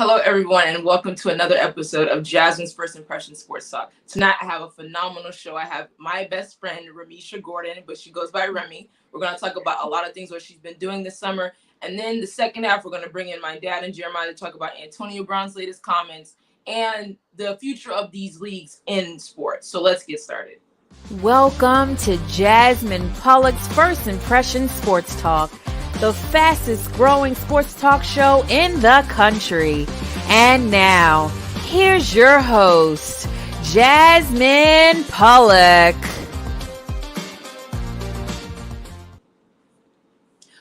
Hello, everyone, and welcome to another episode of Jasmine's First Impression Sports Talk. Tonight, I have a phenomenal show. I have my best friend, Remisha Gordon, but she goes by Remy. We're going to talk about a lot of things what she's been doing this summer. And then the second half, we're going to bring in my dad and Jeremiah to talk about Antonio Brown's latest comments and the future of these leagues in sports. So let's get started. Welcome to Jasmine Pollock's First Impression Sports Talk, the fastest growing sports talk show in the country. And now, here's your host, Jasmine Pollock.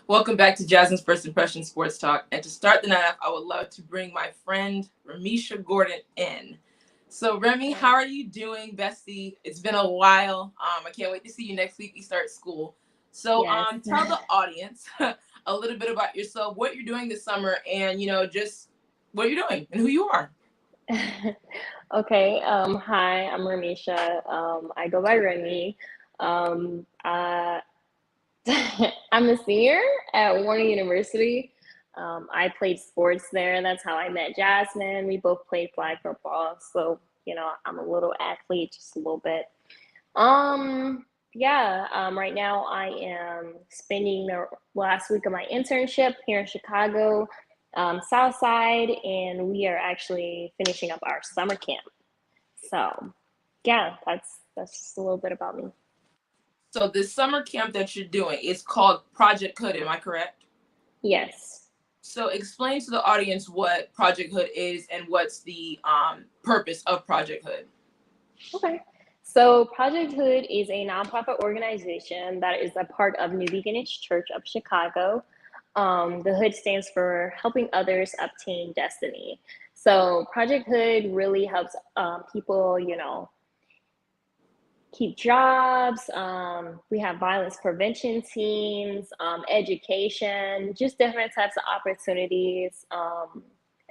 Welcome back to Jasmine's First Impression Sports Talk. And to start the night off, I would love to bring my friend, Remisha Gordon, in. So, Remy, how are you doing, bestie? It's been a while. I can't wait to see you next week. We start school. So, Yes. tell the audience a little bit about yourself, what you're doing this summer, and, just what you're doing and who you are. Okay. Hi, I'm Ramisha. I go by Remy. I'm a senior at Warner University. I played sports there. That's how I met Jasmine. We both played flag football. So, I'm a little athlete, just a little bit. Right now I am spending the last week of my internship here in Chicago, South Side, and we are actually finishing up our summer camp. So, yeah, that's just a little bit about me. So, this summer camp that you're doing is called Project Hood. Am I correct? Yes. So, explain to the audience what Project Hood is and what's the purpose of Project Hood. Okay. So Project Hood is a nonprofit organization that is a part of New Beginnings Church of Chicago. The Hood stands for Helping Others Obtain Destiny. So Project Hood really helps people, keep jobs. We have violence prevention teams, education, just different types of opportunities,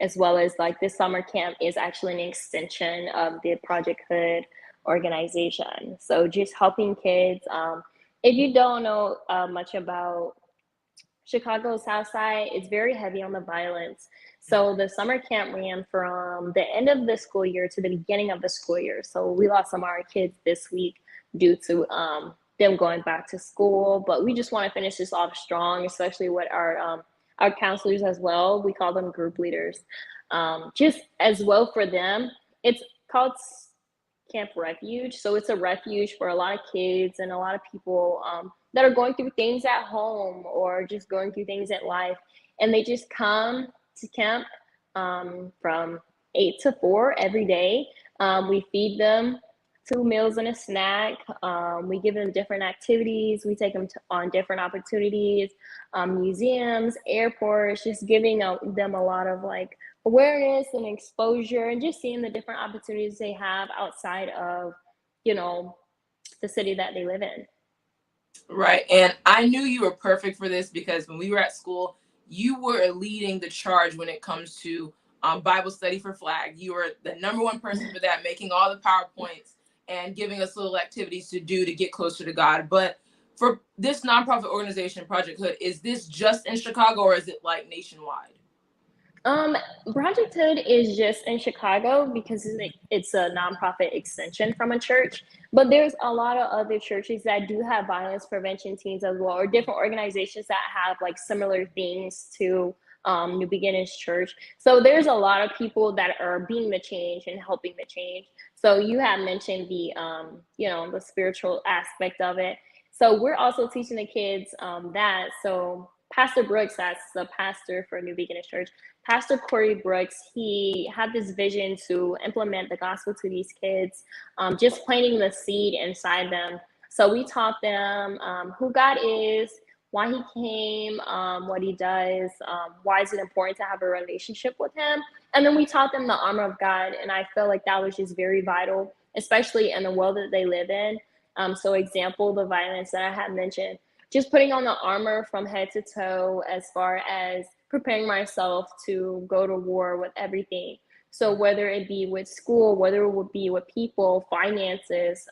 as well as like this summer camp is actually an extension of the Project Hood organization. So just helping kids. If you don't know much about Chicago South Side, it's very heavy on the violence. So the summer camp ran from the end of the school year to the beginning of the school year. So we lost some of our kids this week due to them going back to school. But we just want to finish this off strong, especially with our counselors as well. We call them group leaders. Just as well for them. It's called Camp Refuge. So it's a refuge for a lot of kids and a lot of people that are going through things at home or just going through things in life. And they just come to camp from 8 to 4 every day. We feed them 2 meals and a snack. We give them different activities. We take them on different opportunities, museums, airports, just giving them a lot of like awareness and exposure and just seeing the different opportunities they have outside of, the city that they live in. Right. And I knew you were perfect for this because when we were at school, you were leading the charge when it comes to Bible study for Flag. You were the number one person for that, making all the PowerPoints and giving us little activities to do to get closer to God. But for this nonprofit organization, Project Hood, is this just in Chicago or is it like nationwide? Project Hood is just in Chicago because it's a nonprofit extension from a church, but there's a lot of other churches that do have violence prevention teams as well, or different organizations that have like similar things to New Beginnings Church. So there's a lot of people that are being the change and helping the change. So you have mentioned the, the spiritual aspect of it. So we're also teaching the kids that. So Pastor Brooks, that's the pastor for New Beginnings Church, Pastor Corey Brooks, he had this vision to implement the gospel to these kids, just planting the seed inside them. So we taught them who God is, why he came, what he does, why is it important to have a relationship with him. And then we taught them the armor of God. And I feel like that was just very vital, especially in the world that they live in. So example, the violence that I had mentioned, just putting on the armor from head to toe as far as preparing myself to go to war with everything. So whether it be with school, whether it would be with people, finances,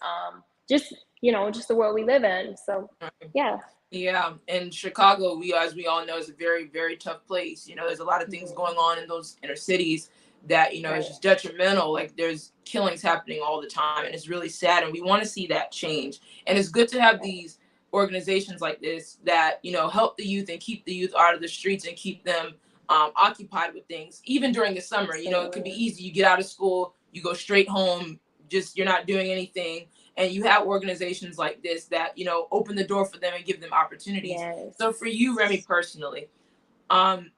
just the world we live in. So, yeah. Yeah, and Chicago, as we all know, is a very, very tough place. There's a lot of things Mhm. going on in those inner cities that, is Right. just detrimental. Like there's killings happening all the time, and it's really sad. And we want to see that change. And it's good to have Right. these organizations like this that, help the youth and keep the youth out of the streets and keep them occupied with things. Even during the summer, it could be Absolutely. easy. You get out of school, you go straight home, just you're not doing anything, and you have organizations like this that open the door for them and give them opportunities. So for Yes. you, Remy, personally, um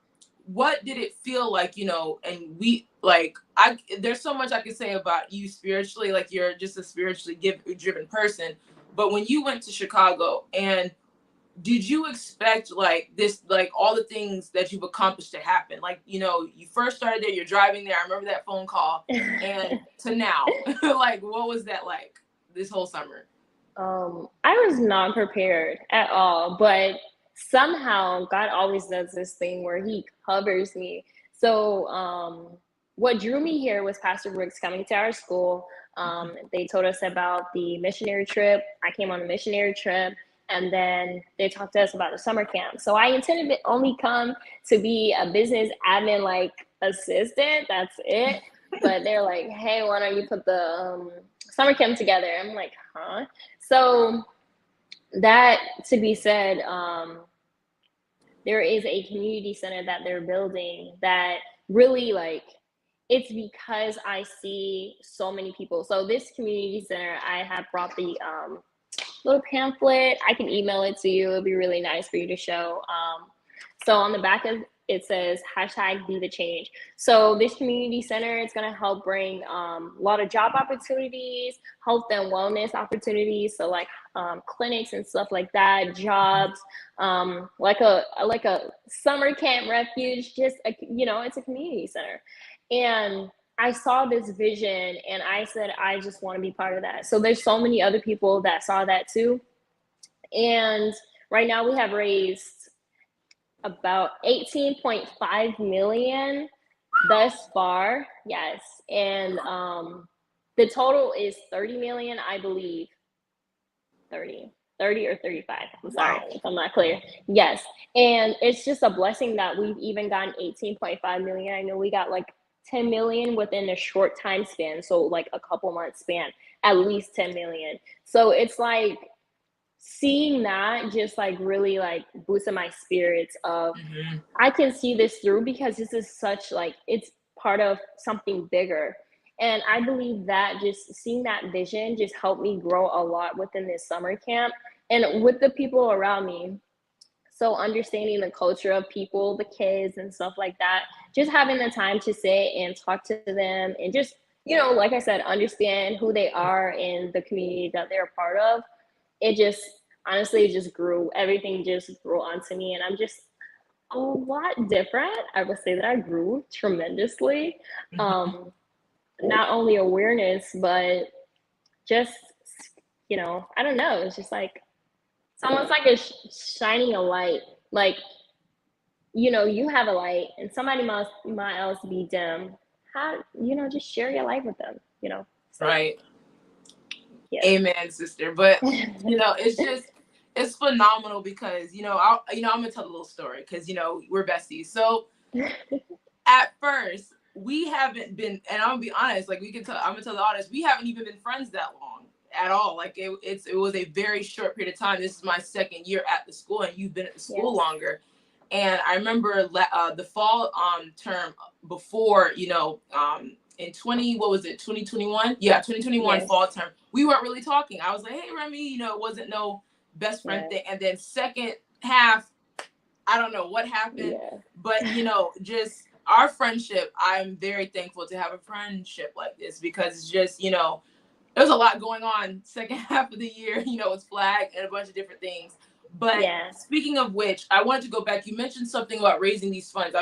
what did it feel like, and we like I there's so much I could say about you spiritually, like you're just a spiritually driven person, but when you went to Chicago, and did you expect like this, like all the things that you've accomplished to happen? Like, you first started there, you're driving there, I remember that phone call, and to now, like what was that like this whole summer? I was not prepared at all, but somehow God always does this thing where He covers me. So, what drew me here was Pastor Brooks coming to our school. They told us about the missionary trip. I came on a missionary trip, and then they talked to us about the summer camp. So, I intended to only come to be a business admin, like assistant. That's it. But they're like, hey, why don't you put the summer camp together? I'm like, huh? So that to be said, there is a community center that they're building that really like it's because I see so many people. So this community center, I have brought the little pamphlet. I can email it to you. It'll be really nice for you to show. So on the back of it says hashtag be the change. So this community center is going to help bring a lot of job opportunities, health and wellness opportunities. So like clinics and stuff like that, jobs, like a summer camp refuge. Just it's a community center, and I saw this vision and I said, I just want to be part of that. So there's so many other people that saw that too. And right now we have raised about 18.5 million thus far. Yes. And the total is 30 million, I believe. 30 or 35. I'm sorry Wow. if I'm not clear. Yes. And it's just a blessing that we've even gotten 18.5 million. I know we got like 10 million within a short time span. So like a couple months span, at least 10 million. So it's like seeing that just like really like boosted my spirits of Hmm. I can see this through because this is such like it's part of something bigger. And I believe that just seeing that vision just helped me grow a lot within this summer camp and with the people around me. So understanding the culture of people, the kids and stuff like that, just having the time to sit and talk to them and just, like I said, understand who they are and the community that they're a part of. It just honestly it just grew. Everything just grew onto me and I'm just a lot different. I would say that I grew tremendously. Hmm. Um, Not only awareness, but just, I don't know. It's just like, it's almost like a shining a light. Like, you have a light and somebody might else be dim. How, just share your light with them. So, Right. yeah. Amen, sister. But it's phenomenal because I'm gonna tell a little story because we're besties. So at first we haven't been, and I'm gonna be honest, like I'm gonna tell the audience, we haven't even been friends that long at all. Like it was a very short period of time. This is my second year at the school, and you've been at the school Yes. longer. And I remember the fall term before, in 2021? Yeah, 2021 Yes. fall term. We weren't really talking. I was like, hey, Remy, it wasn't no best friend Yes. thing. And then second half, I don't know what happened, Yeah. but just our friendship, I'm very thankful to have a friendship like this because it's just, there's a lot going on second half of the year, it's flag and a bunch of different things. But Yeah. speaking of which, I wanted to go back. You mentioned something about raising these funds.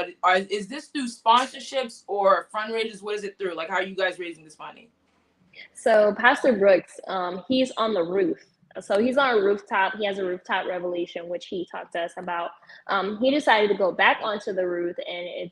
Is this through sponsorships or fundraisers? What is it through? Like, how are you guys raising this money? So Pastor Brooks, he's on the roof. So he's on a rooftop. He has a rooftop revelation, which he talked to us about. He decided to go back onto the roof, and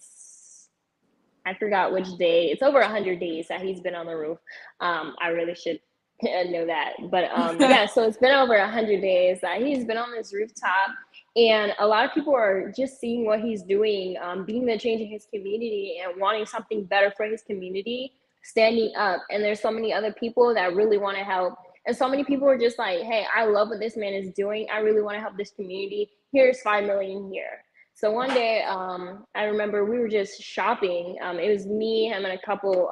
I forgot which day. It's over 100 days that he's been on the roof. I really should I know that. But yeah, so it's been over 100 days that he's been on this rooftop, and a lot of people are just seeing what he's doing, being the change in his community and wanting something better for his community, standing up. And there's so many other people that really want to help. And so many people are just like, hey, I love what this man is doing. I really want to help this community. Here's 5 million here. So one day, I remember we were just shopping. It was me, him, and a couple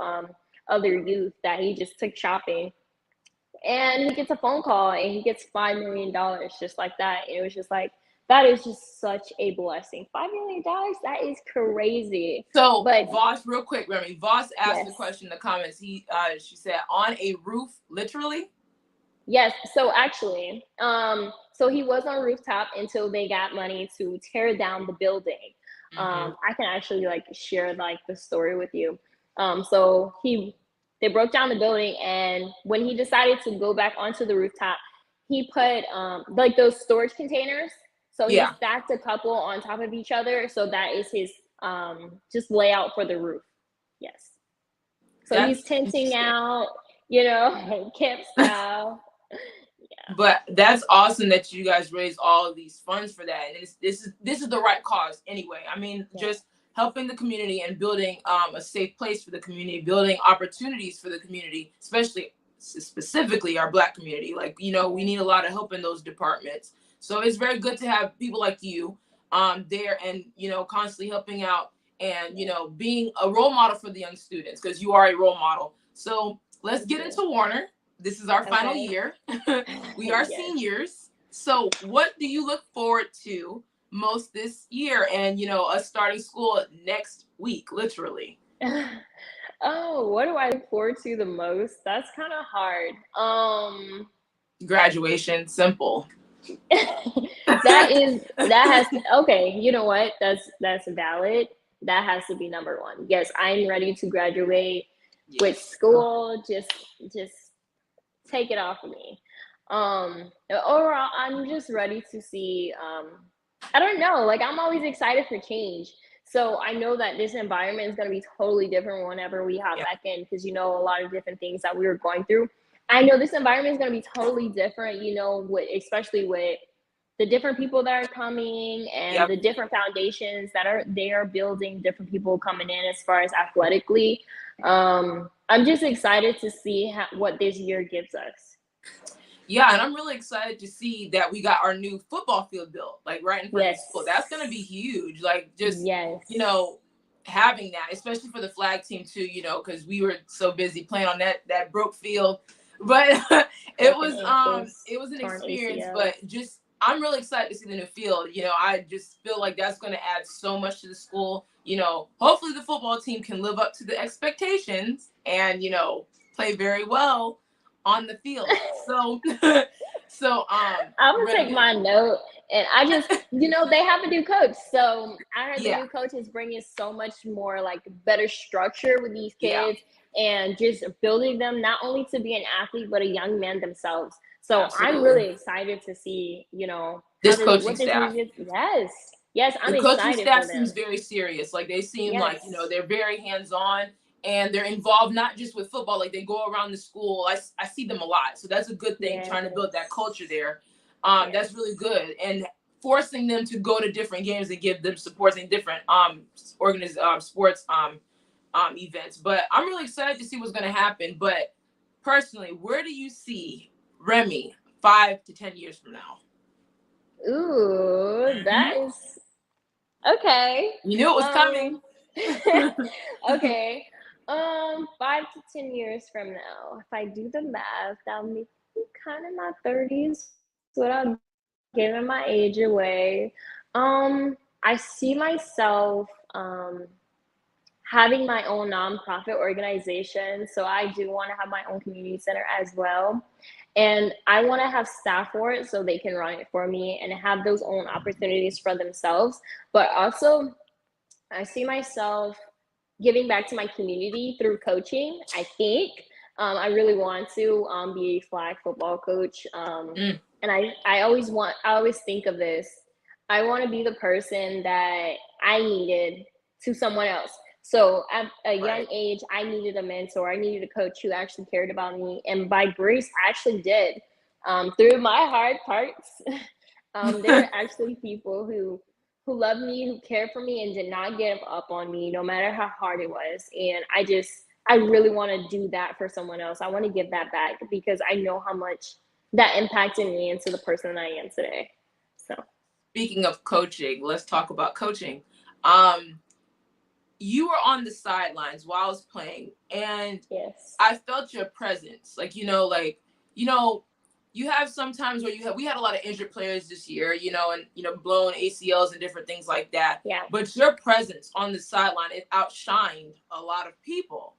other youth that he just took shopping. And he gets a phone call and he gets $5 million just like that. And it was just like, that is just such a blessing. $5 million, that is crazy. So, But Voss, real quick, Remy, Voss asked yes. the question in the comments. She said, on a roof, literally? Yes. So actually, so he was on rooftop until they got money to tear down the building. I can actually like share like the story with you. So they broke down the building, and when he decided to go back onto the rooftop, he put like those storage containers. So he stacked a couple on top of each other. So that is his just layout for the roof. Yes. So That's he's tinting out, you know, camp style. Yeah. But that's awesome that you guys raised all of these funds for that. And this is the right cause anyway. I mean, just helping the community and building a safe place for the community, building opportunities for the community, especially specifically our Black community. Like, you know, we need a lot of help in those departments. So it's very good to have people like you there and, you know, constantly helping out and, you know, being a role model for the young students, because you are a role model. So let's get into Warner. This is our final year. We are seniors. So what do you look forward to most this year? And, you know, us starting school next week, literally. Oh, what do I look forward to the most? That's kind of hard. Graduation, simple. Okay, you know what? That's valid. That has to be number one. Yes, I'm ready to graduate with school. Just take it off of me. Overall, I'm just ready to see, I don't know, like I'm always excited for change. So I know that this environment is going to be totally different whenever we hop back in, because, you know, a lot of different things that we were going through. I know this environment is going to be totally different, you know, especially with the different people that are coming and the different foundations that they are building, different people coming in as far as athletically. I'm just excited to see what this year gives us. Yeah, and I'm really excited to see that we got our new football field built, like right in front of the school. That's going to be huge. Like just, you know, having that, especially for the flag team too, you know, because we were so busy playing on that broke field. But it was an experience, but just I'm really excited to see the new field. You know, I just feel like that's going to add so much to the school. You know, hopefully the football team can live up to the expectations and, you know, play very well on the field. So I'm gonna take my note, and I just, you know, they have a new coach. So I heard the new coach is bringing so much more like better structure with these kids and just building them not only to be an athlete, but a young man themselves. So I'm really excited to see, you know, this coaching staff. Yes, I'm excited. The coaching staff seems very serious. Like they seem like, you know, they're very hands-on and they're involved not just with football. Like they go around the school. I see them a lot, so that's a good thing. Trying to build that culture there. That's really good, and forcing them to go to different games and give them supports in different sports events. But I'm really excited to see what's going to happen. But personally, where do you see Remy 5 to 10 years from now? Ooh, that is okay. You knew it was coming. Okay. 5 to 10 years from now, if I do the math, that'll be kind of my 30s without giving my age away. I see myself having my own nonprofit organization. So I do want to have my own community center as well. And I want to have staff for it so they can run it for me and have those own opportunities for themselves. But also, I see myself giving back to my community through coaching. I think I really want to be a flag football coach. And I always think of this. I want to be the person that I needed to someone else. So at a young Right. age, I needed a mentor. I needed a coach who actually cared about me. And by grace, I actually did. Through my hard parts, there were actually people who loved me, who cared for me, and did not give up on me, no matter how hard it was. And I really want to do that for someone else. I want to give that back because I know how much that impacted me into the person I am today. So, Speaking of coaching, let's talk about coaching. Um, you were on the sidelines while I was playing, and yes. I felt your presence. You have sometimes where we had a lot of injured players this year, and blown ACLs and different things like that. Yeah. But your presence on the sideline, it outshined a lot of people,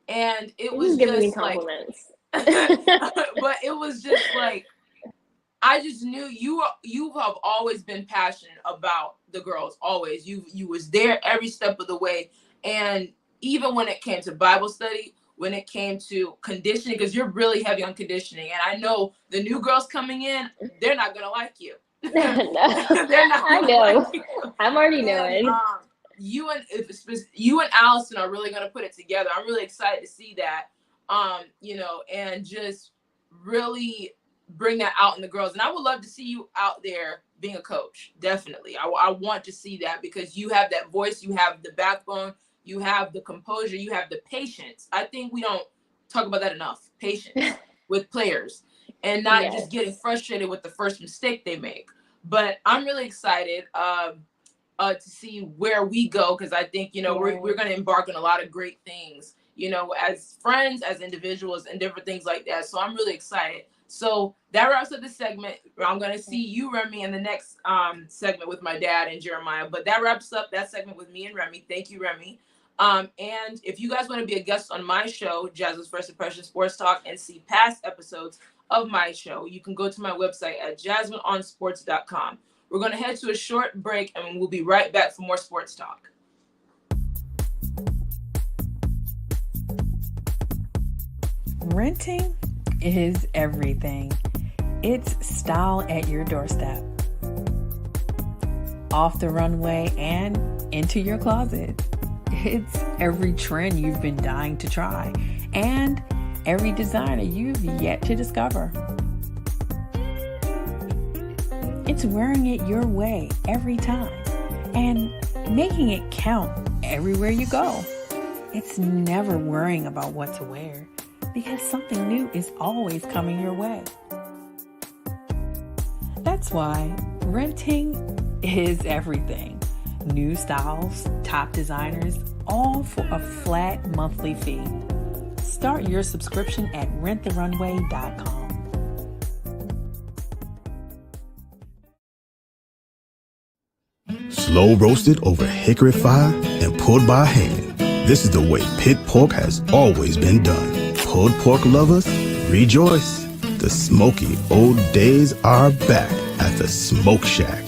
and it was Giving me just like, compliments. but it was just like, I just knew you have always been passionate about the girls. Always, you was there every step of the way, and even when it came to Bible study, when it came to conditioning, because you're really heavy on conditioning, and I know the new girls coming in, they're not gonna like you. No, They're not. I know. Like you. I'm already And, knowing. you and Allison are really gonna put it together. I'm really excited to see that. And just really bring that out in the girls. And I would love to see you out there being a coach. Definitely. I want to see that because you have that voice, you have the backbone, you have the composure, you have the patience. I think we don't talk about that enough. Patience with players and not just getting frustrated with the first mistake they make. But I'm really excited to see where we go, because I think, we're going to embark on a lot of great things, as friends, as individuals, and different things like that. So I'm really excited. So that wraps up this segment. I'm going to see you, Remy, in the next segment with my dad and Jeremiah. But that wraps up that segment with me and Remy. Thank you, Remy. And if you guys want to be a guest on my show, Jasmine's First Impression Sports Talk, and see past episodes of my show, you can go to my website at jasmineonsports.com. We're going to head to a short break, and we'll be right back for more sports talk. Renting is everything. It's style at your doorstep, off the runway and into your closet. It's every trend you've been dying to try and every designer you've yet to discover. It's wearing it your way every time and making it count everywhere you go. It's never worrying about what to wear, because something new is always coming your way. That's why renting is everything. New styles, top designers, all for a flat monthly fee. Start your subscription at renttherunway.com. Slow roasted over hickory fire and pulled by hand. This is the way pit pork has always been done. Pulled pork lovers, rejoice. The smoky old days are back at the Smoke Shack.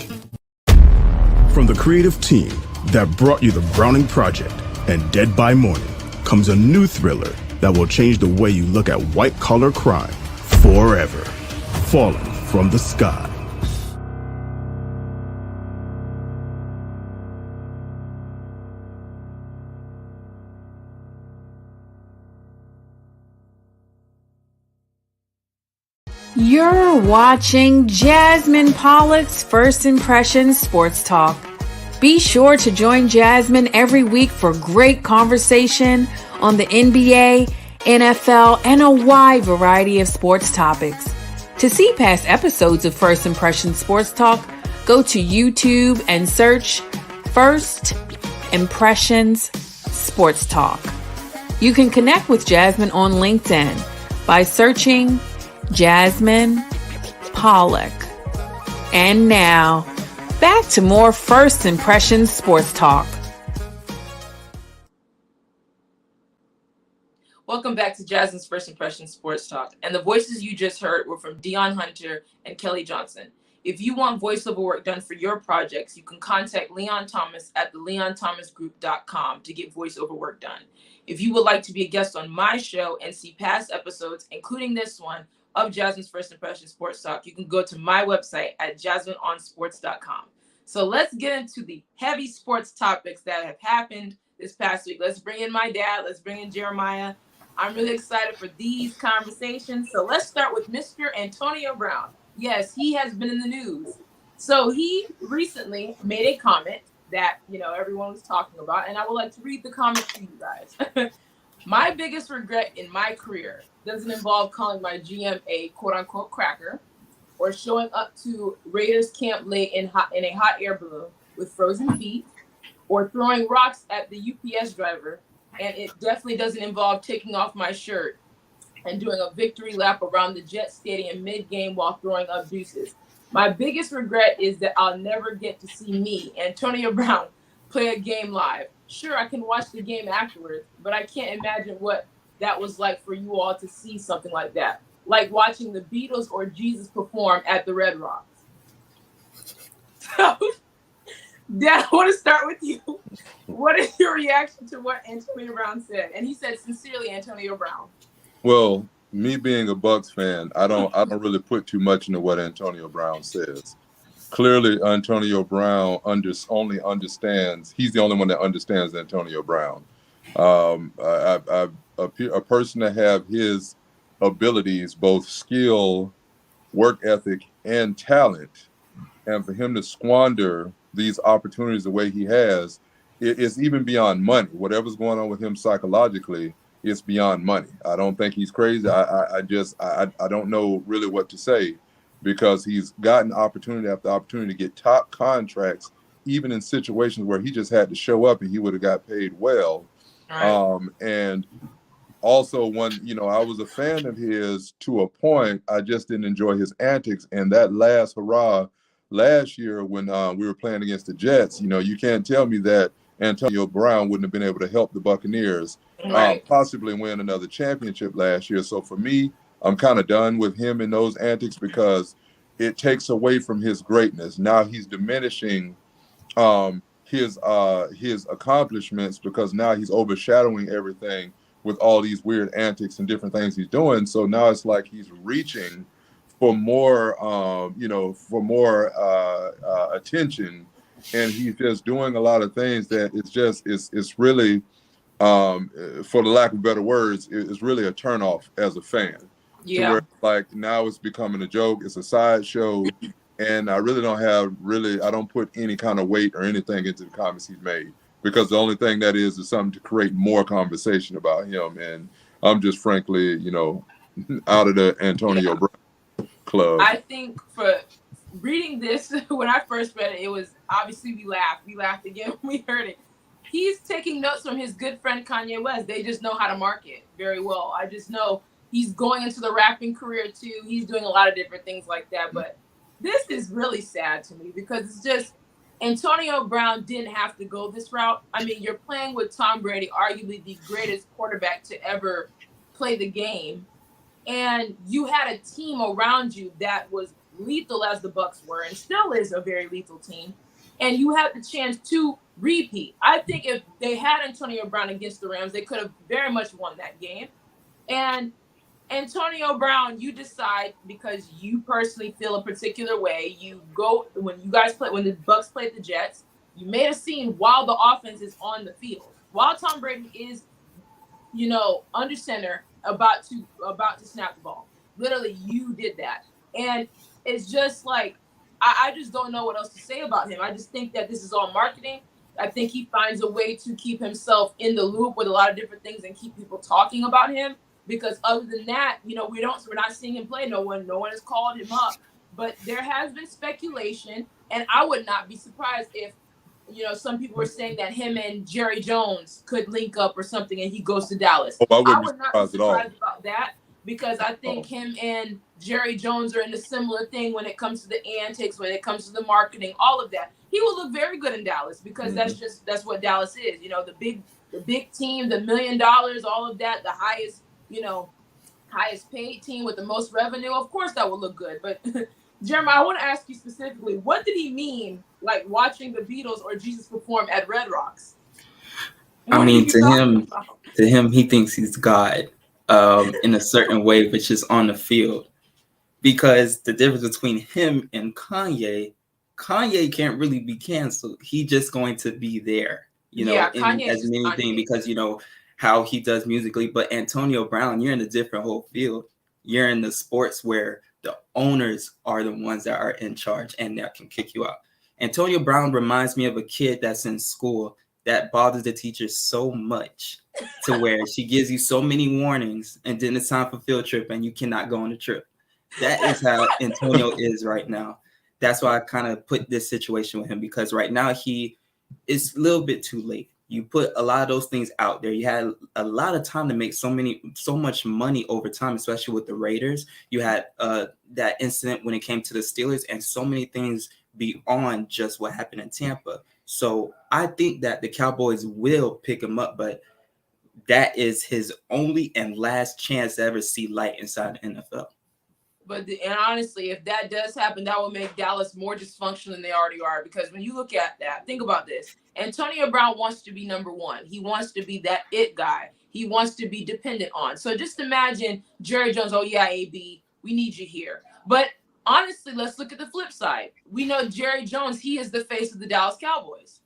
From the creative team that brought you the Browning Project and Dead by Morning comes a new thriller that will change the way you look at white-collar crime forever. Fallen from the Sky. You're watching Jasmine Pollock's First Impressions Sports Talk. Be sure to join Jasmine every week for great conversation on the NBA, NFL, and a wide variety of sports topics. To see past episodes of First Impressions Sports Talk, go to YouTube and search First Impressions Sports Talk. You can connect with Jasmine on LinkedIn by searching Jasmine Pollock. And now, back to more First Impressions Sports Talk. Welcome back to Jasmine's First Impressions Sports Talk. And the voices you just heard were from Dion Hunter and Kelly Johnson. If you want voiceover work done for your projects, you can contact Leon Thomas at theleonthomasgroup.com to get voiceover work done. If you would like to be a guest on my show and see past episodes, including this one, of Jasmine's First Impression Sports Talk, you can go to my website at jasmineonsports.com. So let's get into the heavy sports topics that have happened this past week. Let's bring in my dad. Let's bring in Jeremiah. I'm really excited for these conversations. So let's start with Mr. Antonio Brown. Yes, he has been in the news. So he recently made a comment that, everyone was talking about, and I would like to read the comment to you guys. My biggest regret in my career doesn't involve calling my GM a quote-unquote cracker or showing up to Raiders camp late in a hot air balloon with frozen feet or throwing rocks at the UPS driver. And it definitely doesn't involve taking off my shirt and doing a victory lap around the Jet Stadium mid-game while throwing up deuces. My biggest regret is that I'll never get to see me, Antonio Brown, play a game live. Sure, I can watch the game afterwards, but I can't imagine what that was like for you all to see something like that. Like watching the Beatles or Jesus perform at the Red Rocks. So, Dad, I want to start with you. What is your reaction to what Antonio Brown said? And he said, sincerely, Antonio Brown. Well, me being a Bucs fan, I don't really put too much into what Antonio Brown says. Clearly, Antonio Brown only understands. He's the only one that understands Antonio Brown. A person to have his abilities, both skill, work ethic, and talent, and for him to squander these opportunities the way he has, it's even beyond money. Whatever's going on with him psychologically, it's beyond money. I don't think he's crazy. I don't know really what to say, because he's gotten opportunity after opportunity to get top contracts, even in situations where he just had to show up and he would have got paid well. Right. And also, when I was a fan of his to a point, I just didn't enjoy his antics. And that last hurrah last year when we were playing against the Jets, you can't tell me that Antonio Brown wouldn't have been able to help the Buccaneers possibly win another championship last year. So for me, I'm kind of done with him in those antics, because it takes away from his greatness. Now he's diminishing his accomplishments, because now he's overshadowing everything with all these weird antics and different things he's doing. So now it's like he's reaching for more, attention, and he's just doing a lot of things that it's really, for the lack of better words, it's really a turnoff as a fan. Yeah. To where, like, now it's becoming a joke. It's a sideshow, and I really I don't put any kind of weight or anything into the comments he's made, because the only thing that is something to create more conversation about him. And I'm just frankly, out of the Antonio Brown club. I think for reading this, when I first read it, it was obviously we laughed again when we heard it. He's taking notes from his good friend Kanye West. They just know how to market very well. I just know he's going into the rapping career too. He's doing a lot of different things like that. But this is really sad to me, because it's just Antonio Brown didn't have to go this route. I mean, you're playing with Tom Brady, arguably the greatest quarterback to ever play the game. And you had a team around you that was lethal, as the Bucs were, and still is a very lethal team. And you had the chance to repeat. I think if they had Antonio Brown against the Rams, they could have very much won that game. And Antonio Brown, you decide, because you personally feel a particular way, you go, when the Bucs played the Jets, you made a scene while the offense is on the field, while Tom Brady is, under center, about to snap the ball. Literally, you did that. And it's just like, I just don't know what else to say about him. I just think that this is all marketing. I think he finds a way to keep himself in the loop with a lot of different things and keep people talking about him. Because other than that, we're not seeing him play. No one has called him up. But there has been speculation, and I would not be surprised if, some people were saying that him and Jerry Jones could link up or something, and he goes to Dallas. I would not be surprised about that, because I think him and Jerry Jones are in a similar thing when it comes to the antics, when it comes to the marketing, all of that. He will look very good in Dallas, because that's what Dallas is. The big team, the $1 million, all of that, the highest paid team with the most revenue. Of course that would look good. But Jeremiah, I want to ask you specifically, what did he mean, like watching the Beatles or Jesus perform at Red Rocks? I mean, to him, he thinks he's God in a certain way, but just on the field. Because the difference between him and Kanye can't really be canceled. He's just going to be there. you know, Yeah, in Kanye as is many Kanye. things, because, you know, how he does musically. But Antonio Brown, you're in a different whole field. You're in the sports where the owners are the ones that are in charge and that can kick you out. Antonio Brown reminds me of a kid that's in school that bothers the teacher so much to where she gives you so many warnings, and then it's time for field trip and you cannot go on the trip. That is how Antonio is right now. That's why I kind of put this situation with him, because right now it's a little bit too late. You put a lot of those things out there. You had a lot of time to make so much money over time, especially with the Raiders. You had that incident when it came to the Steelers, and so many things beyond just what happened in Tampa. So I think that the Cowboys will pick him up, but that is his only and last chance to ever see light inside the NFL. And honestly, if that does happen, that will make Dallas more dysfunctional than they already are. Because when you look at that, think about this. Antonio Brown wants to be number one. He wants to be that it guy. He wants to be dependent on. So just imagine Jerry Jones, oh yeah, AB, we need you here. But honestly, let's look at the flip side. We know Jerry Jones, he is the face of the Dallas Cowboys.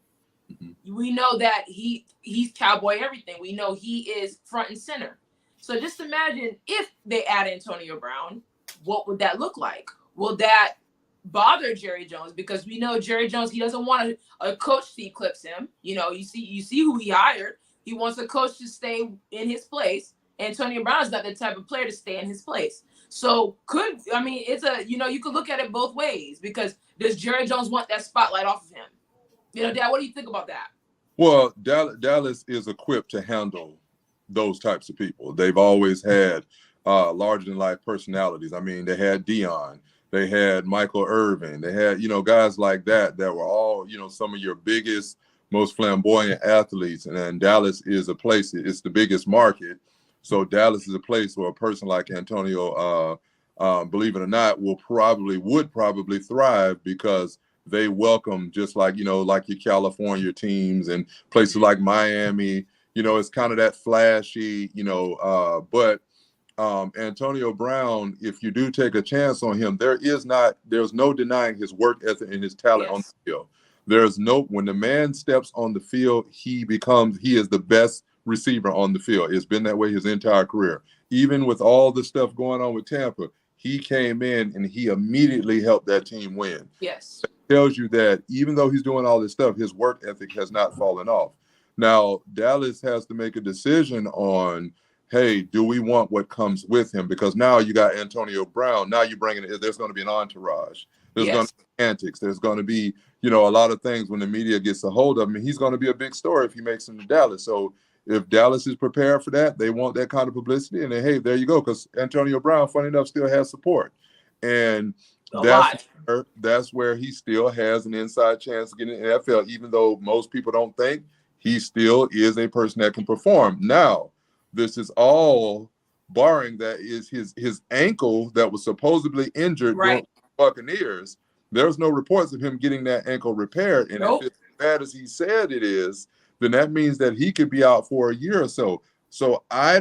We know that he's Cowboy everything. We know he is front and center. So just imagine if they add Antonio Brown, what would that look like? Will that bother Jerry Jones? Because we know Jerry Jones, he doesn't want a coach to eclipse him. You know, you see who he hired. He wants a coach to stay in his place. Antonio Brown is not the type of player to stay in his place. So it's you could look at it both ways, because does Jerry Jones want that spotlight off of him? You know, Dad, what do you think about that? Well, Dallas is equipped to handle those types of people. They've always had larger-than-life personalities. I mean, they had Dion. They had Michael Irvin. They had, guys like that were all, some of your biggest, most flamboyant athletes. And then Dallas is a place, it's the biggest market. So Dallas is a place where a person like Antonio, believe it or not, would probably thrive, because they welcome, just like, like your California teams and places like Miami. It's kind of that flashy, but Antonio Brown, if you do take a chance on him, there's no denying his work ethic and his talent on the field. When the man steps on the field, he is the best receiver on the field. It's been that way his entire career. Even with all the stuff going on with Tampa, he came in and he immediately helped that team win. Yes. It tells you that even though he's doing all this stuff, his work ethic has not fallen off. Now, Dallas has to make a decision on, hey, do we want what comes with him? Because now you got Antonio Brown. Now you bring it. There's going to be an entourage. There's going to be antics. There's going to be, a lot of things when the media gets a hold of him. And he's going to be a big story if he makes him to Dallas. So if Dallas is prepared for that, they want that kind of publicity. And then, hey, there you go. Because Antonio Brown, funny enough, still has support. And that's where he still has an inside chance of getting in the NFL, even though most people don't think. He still is a person that can perform. Now, this is all barring that is his ankle that was supposedly injured during the Buccaneers. There's no reports of him getting that ankle repaired. And if it's as bad as he said it is, then that means that he could be out for a year or so. So I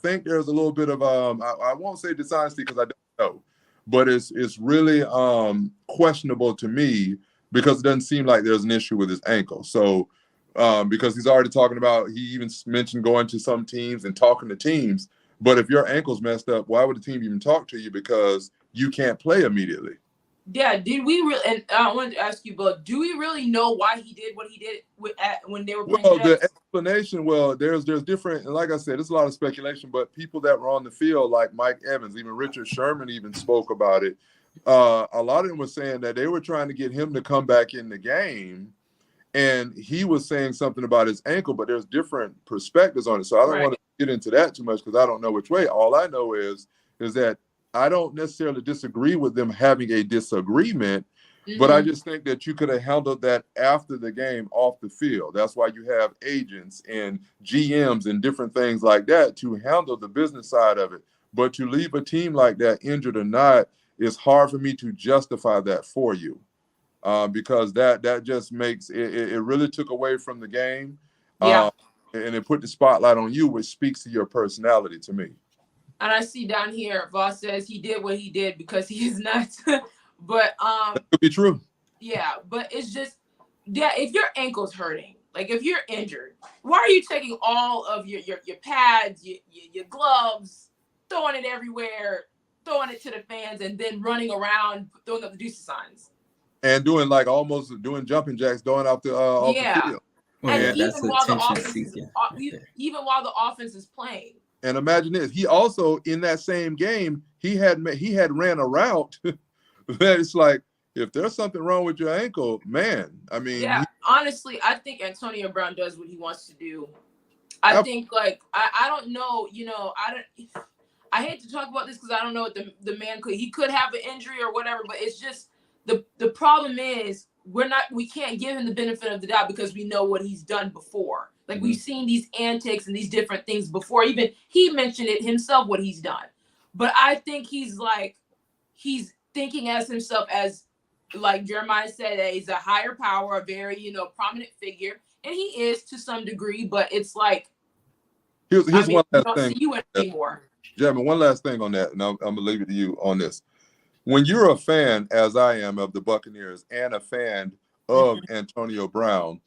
think there's a little bit of I won't say dishonesty, because I don't know, but it's really questionable to me, because it doesn't seem like there's an issue with his ankle. So because he's already talking about, he even mentioned going to some teams and talking to teams. But if your ankle's messed up, why would the team even talk to you? Because you can't play immediately. Yeah, did we really? And I wanted to ask you, but do we really know why he did what he did when they were playing? Well, the explanation, there's different, and like I said, there's a lot of speculation. But people that were on the field, like Mike Evans, even Richard Sherman, even spoke about it. A lot of them were saying that they were trying to get him to come back in the game. And he was saying something about his ankle, but there's different perspectives on it. So I don't want to get into that too much, because I don't know which way. All I know is that I don't necessarily disagree with them having a disagreement, but I just think that you could have handled that after the game off the field. That's why you have agents and GMs and different things like that to handle the business side of it. But to leave a team like that, injured or not, it's hard for me to justify that for you. Because that just makes it really took away from the game. And it put the spotlight on you, which speaks to your personality to me. And I see down here, Voss says he did what he did because he is nuts. But that could be true. Yeah, but it's just, if your ankle's hurting, Like if you're injured, why are you taking all of your pads, your gloves, throwing it everywhere, throwing it to the fans, and then running around throwing up the deuce signs? And doing like almost doing jumping jacks going off the field. Well, And yeah, that's even the while the attention offense is seeking. even while the offense is playing. And imagine this, he also in that same game, he had ran a route that it's like, if there's something wrong with your ankle, man, I mean, Yeah, honestly, I think Antonio Brown does what he wants to do. I think, like, I don't know, I hate to talk about this because I don't know what the man he could have an injury or whatever, but it's just the problem is we can't give him the benefit of the doubt because we know what he's done before. Like we've seen these antics and these different things before. Even he mentioned it himself, what he's done. But I think he's thinking as himself as, like Jeremiah said, that he's a higher power, a very, prominent figure. And he is to some degree, but it's like, here's one last don't thing. see you anymore. Jasmine, one last thing on that, and I'm gonna leave it to you on this. When you're a fan, as I am, of the Buccaneers and a fan of Antonio Brown,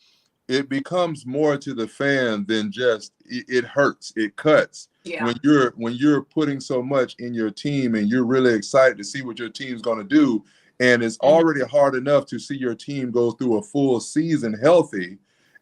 it becomes more to the fan than just it hurts, it cuts. Yeah. When you're putting so much in your team and you're really excited to see what your team's going to do, and it's already hard enough to see your team go through a full season healthy,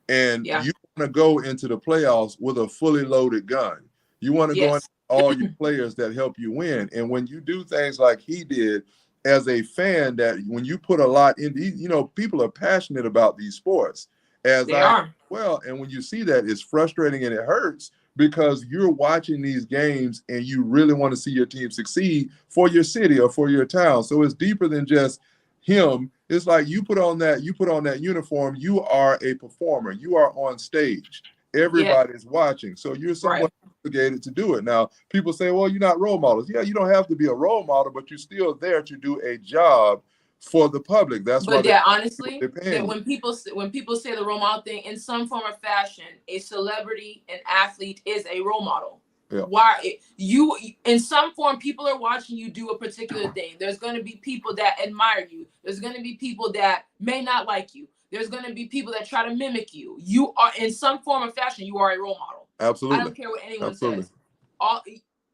and you want to go into the playoffs with a fully loaded gun. You want to go into all your players that help you win. And when you do things like he did as a fan, that when you put a lot into, people are passionate about these sports. As I am well, and when you see that, it's frustrating and it hurts because you're watching these games and you really want to see your team succeed for your city or for your town. So it's deeper than just him. It's like you put on that uniform, you are a performer, you are on stage, everybody's watching, so you're somewhat obligated to do it. Now people say, well, you're not role models. Yeah, you don't have to be a role model, but you're still there to do a job for the public. That's but why honestly, that when people say the role model thing, in some form or fashion, a celebrity, an athlete is a role model. Yeah. Why you in some form, people are watching you do a particular thing. There's going to be people that admire you. There's going to be people that may not like you. There's going to be people that try to mimic you. You are, in some form or fashion, you are a role model. Absolutely. I don't care what anyone says.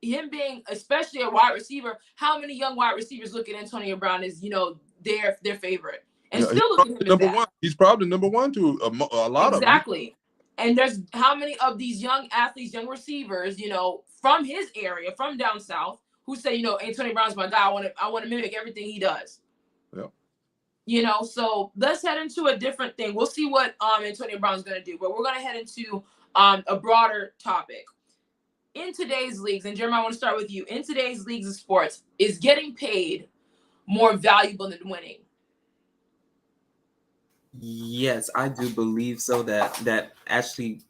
Him being, especially a wide receiver, how many young wide receivers look at Antonio Brown as, their favorite, and still look at him as number one. He's probably number one to a lot of them. Exactly. And there's how many of these young athletes, young receivers, from his area, from down south, who say, Antonio Brown's my guy. I want to mimic everything he does. Yeah. So let's head into a different thing. We'll see what Antonio Brown's going to do, but we're going to head into a broader topic. In today's leagues, and Jeremiah, I want to start with you. In today's leagues of sports, is getting paid more valuable than winning? Yes, I do believe so, that actually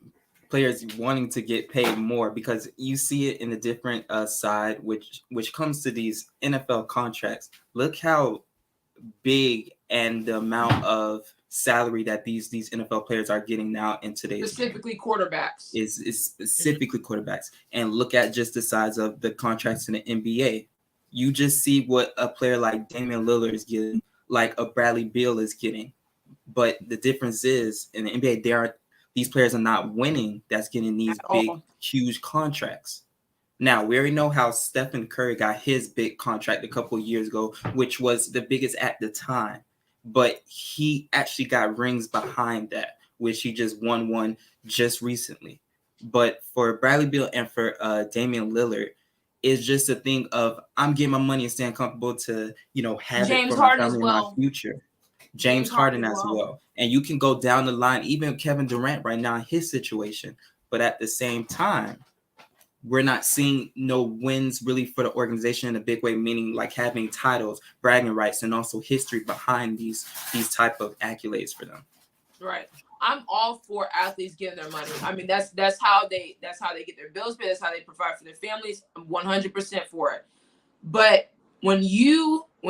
players wanting to get paid more, because you see it in the different side which comes to these NFL contracts. Look how big and the amount of salary that these NFL players are getting now in today's specifically quarterbacks is specifically quarterbacks. And look at just the size of the contracts in the NBA. You just see what a player like Damian Lillard is getting, like a Bradley Beal is getting. But the difference is in the NBA, these players are not winning. That's getting these big, huge contracts. Now, we already know how Stephen Curry got his big contract a couple of years ago, which was the biggest at the time. But he actually got rings behind that, which he just won one just recently. But for Bradley Beal and for Damian Lillard, it's just a thing of, I'm getting my money and staying comfortable to, have James it for Harden my family and my future. James Harden as well. And you can go down the line, even Kevin Durant right now in his situation. But at the same time, we're not seeing no wins really for the organization in a big way, meaning like having titles, bragging rights, and also history behind these type of accolades for them. Right. I'm all for athletes getting their money. I mean, that's how they get their bills paid. That's how they provide for their families. I'm 100% for it. But when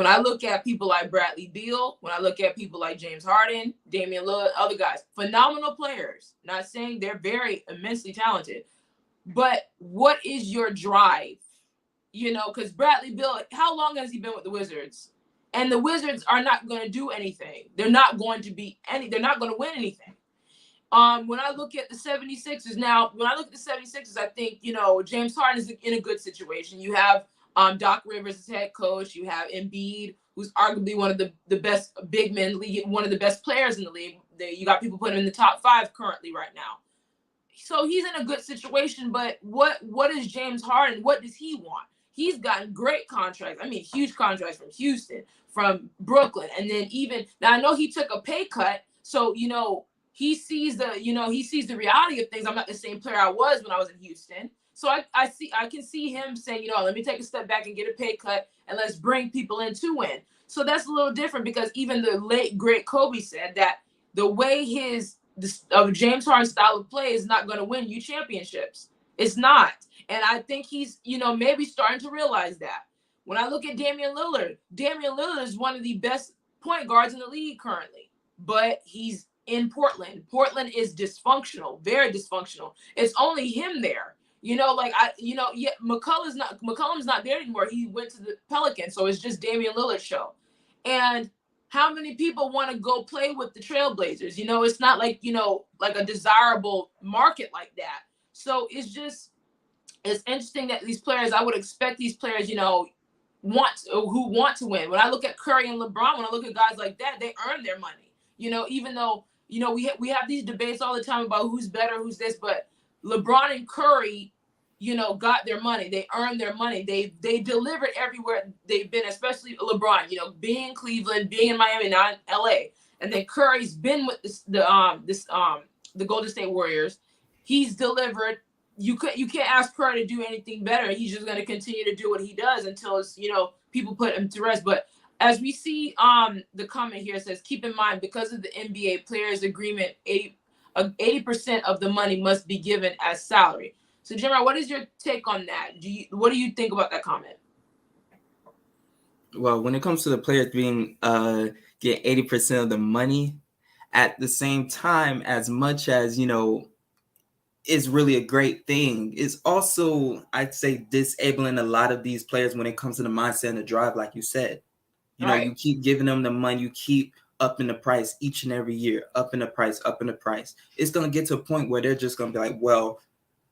I look at people like Bradley Beal, when I look at people like James Harden, Damian Lillard, other guys, phenomenal players, not saying they're very immensely talented, but what is your drive? Because Bradley Beal, how long has he been with the Wizards? And the Wizards are not going to do anything. They're not going to win anything. When I look at the 76ers now, I think, James Harden is in a good situation. You have Doc Rivers as head coach. You have Embiid, who's arguably one of the best big men in the league, one of the best players in the league. You got people putting him in the top 5 currently right now. So he's in a good situation, but what is James Harden? What does he want? He's gotten great contracts. I mean, huge contracts from Houston, from Brooklyn, and then even now I know he took a pay cut. So, he sees the reality of things. I'm not the same player I was when I was in Houston. So I can see him saying, let me take a step back and get a pay cut and let's bring people in to win. So that's a little different, because even the late great Kobe said that the way James Harden's style of play is not going to win you championships. It's not. And I think he's, maybe starting to realize that. When I look at Damian Lillard is one of the best point guards in the league currently, but he's in Portland. Portland is dysfunctional, very dysfunctional. It's only him there. McCollum's not there anymore. He went to the Pelicans, so it's just Damian Lillard's show. And how many people want to go play with the Trailblazers? It's not like, like a desirable market like that. So it's interesting that these players, I would expect these players, who want to win. When I look at Curry and LeBron, when I look at guys like that, they earn their money. Even though, we have these debates all the time about who's better, who's this, but LeBron and Curry, got their money. They earned their money. They delivered everywhere they've been, especially LeBron, being in Cleveland, being in Miami, now in LA. And then Curry's been with the Golden State Warriors. He's delivered. You can't ask Curry to do anything better. He's just going to continue to do what he does until it's, people put him to rest. But as we see, the comment here says, keep in mind, because of the NBA players agreement, 80% of the money must be given as salary. So, Jimmy, what is your take on that? What do you think about that comment? Well, when it comes to the players being get 80% of the money, at the same time, as much as is really a great thing, it's also, I'd say, disabling a lot of these players when it comes to the mindset and the drive, like you said. You keep giving them the money, you keep upping the price each and every year, upping the price. It's going to get to a point where they're just going to be like, well,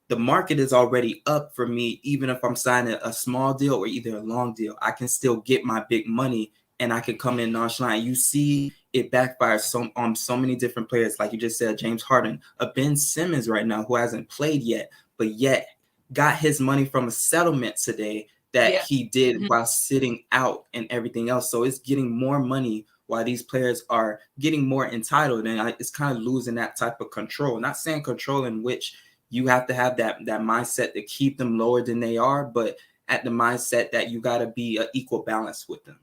the market is already up for me. Even if I'm signing a small deal or either a long deal, I can still get my big money and I can come in nonchalant. You see it backfires on so many different players. Like you just said, James Harden, a Ben Simmons right now who hasn't played yet, but yet got his money from a settlement today that he did while sitting out and everything else. So it's getting more money while these players are getting more entitled, and it's kind of losing that type of control. Not saying control in which you have to have that mindset to keep them lower than they are, but at the mindset that you got to be an equal balance with them.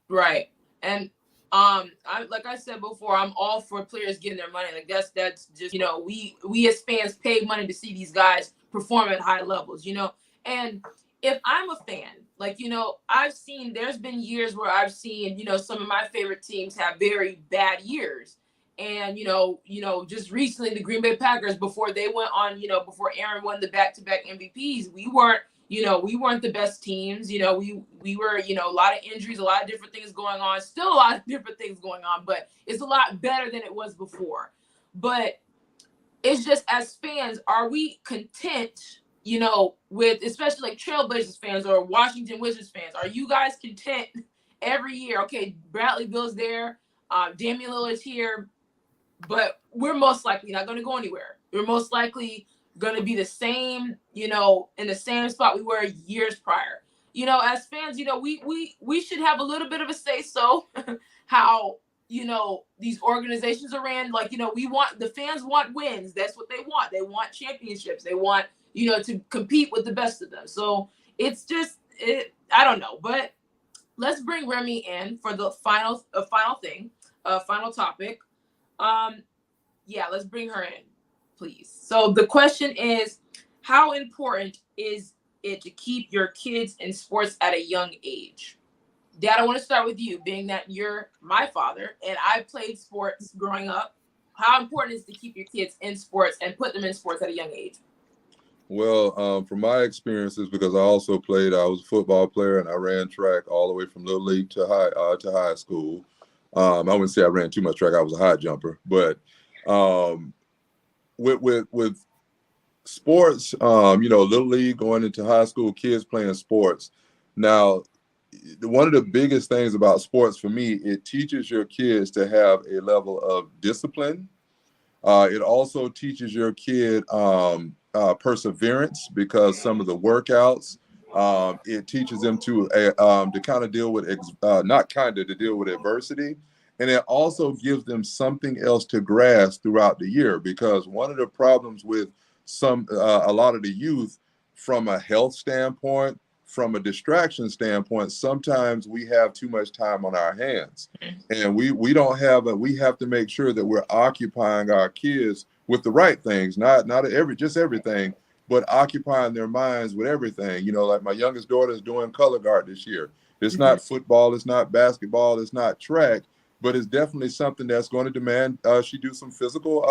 Right. And like I said before, I'm all for players getting their money. Like that's just, we as fans pay money to see these guys perform at high levels, and if I'm a fan, like, there's been years where I've seen, some of my favorite teams have very bad years. And, just recently the Green Bay Packers, before they went on, before Aaron won the back-to-back MVPs, we weren't the best teams. We were, a lot of injuries, a lot of different things going on, still a lot of different things going on, but it's a lot better than it was before. But it's just, as fans, are we content, with, especially like Trailblazers fans or Washington Wizards fans, are you guys content every year? Okay, Bradley Beal's there, Damian Lillard's here, but we're most likely not going to go anywhere. We're most likely going to be the same, in the same spot we were years prior. As fans, we should have a little bit of a say so how, these organizations are ran. Like, the fans want wins. That's what they want. They want championships. They want, to compete with the best of them. So it's just, I don't know, but let's bring Remy in for the final topic. Let's bring her in, please. So the question is, how important is it to keep your kids in sports at a young age? Dad, I want to start with you, being that you're my father and I played sports growing up. How important is it to keep your kids in sports and put them in sports at a young age? Well, from my experiences, because I also played, I was a football player and I ran track all the way from little league to high school. I wouldn't say I ran too much track. I was a high jumper, but with sports, little league going into high school, kids playing sports. Now, one of the biggest things about sports for me, it teaches your kids to have a level of discipline. It also teaches your kid perseverance, because some of the workouts, it teaches them to kind of deal with to deal with adversity, and it also gives them something else to grasp throughout the year. Because one of the problems with a lot of the youth, from a health standpoint, from a distraction standpoint, sometimes we have too much time on our hands, and we don't have we have to make sure that we're occupying our kids with the right things, not just everything, but occupying their minds with everything. Like my youngest daughter is doing color guard this year. It's not football, it's not basketball, it's not track, but it's definitely something that's going to demand she do some physical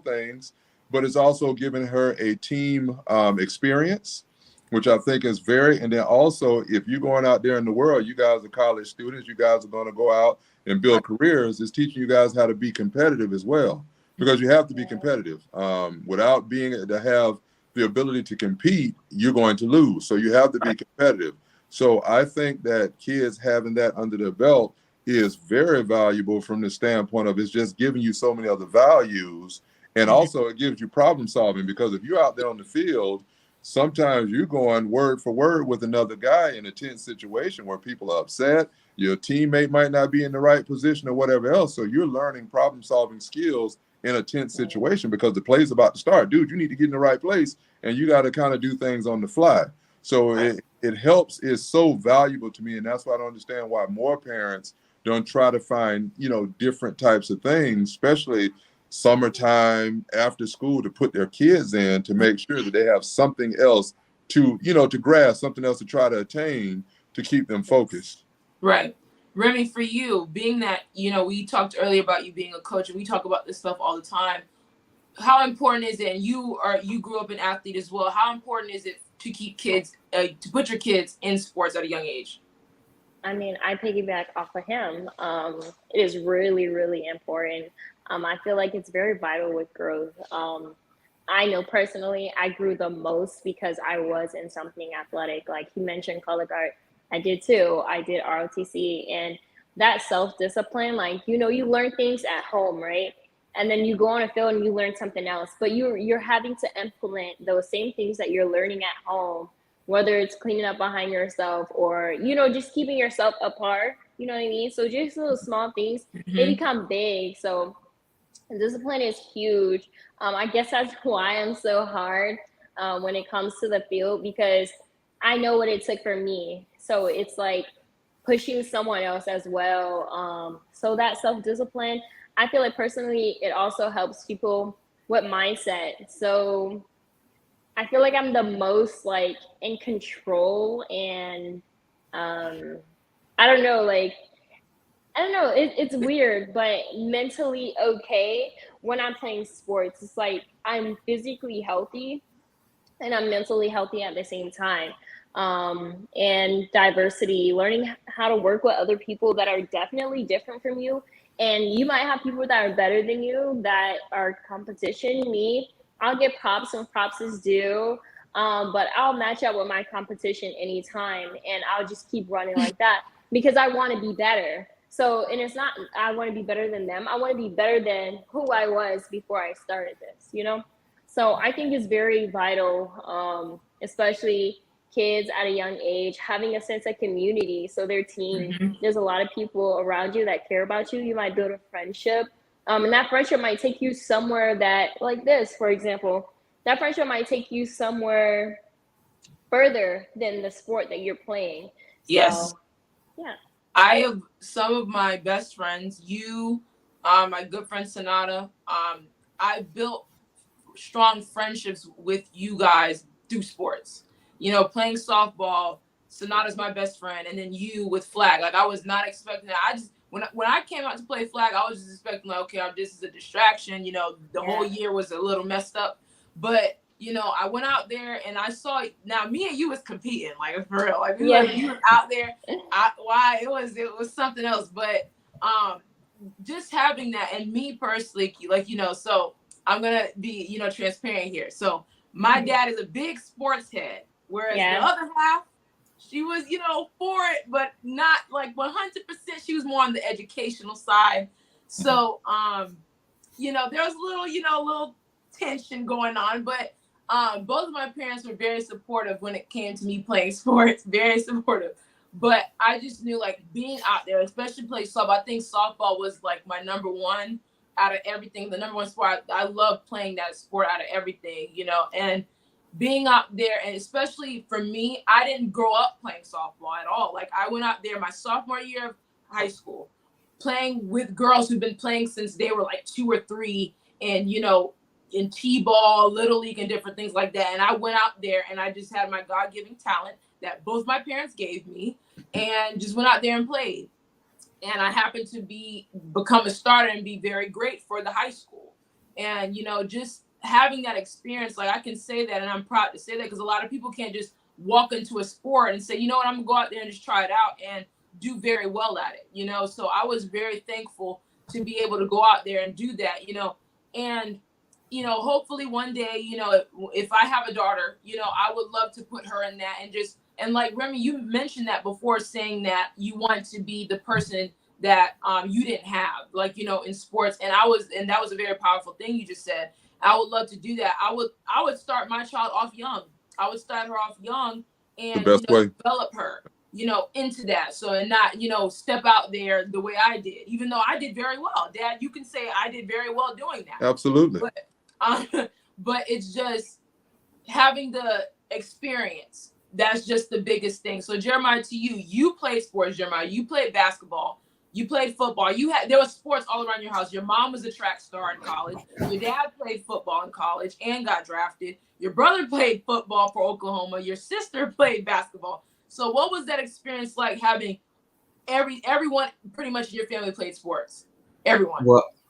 things, but it's also giving her a team experience, which I think is and then also, if you're going out there in the world, you guys are college students, you guys are going to go out and build careers. It's teaching you guys how to be competitive as well, because you have to be competitive. Without to have the ability to compete, you're going to lose. So you have to be competitive. So I think that kids having that under their belt is very valuable from the standpoint of it's just giving you so many other values. And also it gives you problem solving, because if you're out there on the field, sometimes you're going word for word with another guy in a tense situation where people are upset. Your teammate might not be in the right position or whatever else. So you're learning problem solving skills in a tense situation, because the play's about to start. Dude, you need to get in the right place, and you got to kind of do things on the fly. So it helps. It's so valuable to me. And that's why I don't understand why more parents don't try to find, different types of things, especially summertime, after school, to put their kids in, to make sure that they have something else to grasp, something else to try to attain, to keep them focused. Right. Remy, for you, being that, we talked earlier about you being a coach, and we talk about this stuff all the time. How important is it, and you grew up an athlete as well, how important is it to keep kids, to put your kids in sports at a young age? I mean, I piggyback off of him. It is really, really important. I feel like it's very vital with growth. I know personally, I grew the most because I was in something athletic. Like he mentioned color guard, I did too. I did ROTC, and that self-discipline, you learn things at home, right? And then you go on a field and you learn something else, but you're having to implement those same things that you're learning at home, whether it's cleaning up behind yourself or, just keeping yourself apart, you know what I mean? So just those small things, they become big. So discipline is huge. I guess that's why I'm so hard when it comes to the field, because I know what it took for me. So it's like pushing someone else as well. So that self-discipline, I feel like personally, it also helps people with mindset. So I feel like I'm the most in control, and I don't know, it's weird, but mentally okay when I'm playing sports. It's like I'm physically healthy and I'm mentally healthy at the same time. And diversity, learning how to work with other people that are definitely different from you. And you might have people that are better than you, that are competition. I'll get props when props is due, but I'll match up with my competition anytime, and I'll just keep running like that because I want to be better. So, and it's not I want to be better than them. I want to be better than who I was before I started this, So I think it's very vital, especially kids at a young age, having a sense of community. So their team, there's a lot of people around you that care about you. You might build a friendship. And that friendship might take you somewhere that, like this, for example, that friendship might take you somewhere further than the sport that you're playing. Yes. So, yeah. I have some of my best friends, my good friend Sonata. I built strong friendships with you guys through sports. Playing softball, Sonata's my best friend, and then you with flag. I was not expecting that. I just when I came out to play flag, I was just expecting okay, this is a distraction. The whole year was a little messed up, but I went out there and I saw. Now me and you was competing, for real. You were out there. It was something else, but just having that, and me personally, so I'm gonna be, transparent here. So my dad is a big sports head, whereas the other half, she was, for it, but not like 100%. She was more on the educational side. So, there was a little tension going on, but both of my parents were very supportive when it came to me playing sports, very supportive. But I just knew, like, being out there, especially playing softball. I think softball was like my number one out of everything, the number one sport. I love playing that sport out of everything, and being out there. And especially for me, I didn't grow up playing softball at all. Like, I went out there my sophomore year of high school playing with girls who've been playing since they were like 2 or 3, and in t-ball, little league, and different things like that. And I went out there and I just had my God-given talent that both my parents gave me, and just went out there and played. And I happened to become a starter and be very great for the high school. And, just having that experience, like, I can say that, and I'm proud to say that, because a lot of people can't just walk into a sport and say, you know what, I'm gonna go out there and just try it out and do very well at it, So I was very thankful to be able to go out there and do that, and hopefully one day, if I have a daughter, I would love to put her in that, and like Remy, you mentioned that before, saying that you want to be the person that you didn't have, like, in sports, and that was a very powerful thing you just said. I would love to do that. I would start my child off young. I would start her off young and develop her, into that. So, and not, step out there the way I did, even though I did very well. Dad, you can say I did very well doing that. Absolutely. But it's just having the experience. That's just the biggest thing. So Jeremiah, to you played sports, Jeremiah. You played basketball. You played football. There was sports all around your house. Your mom was a track star in college. Your dad played football in college and got drafted. Your brother played football for Oklahoma. Your sister played basketball. So what was that experience like, having everyone pretty much in your family played sports? Everyone.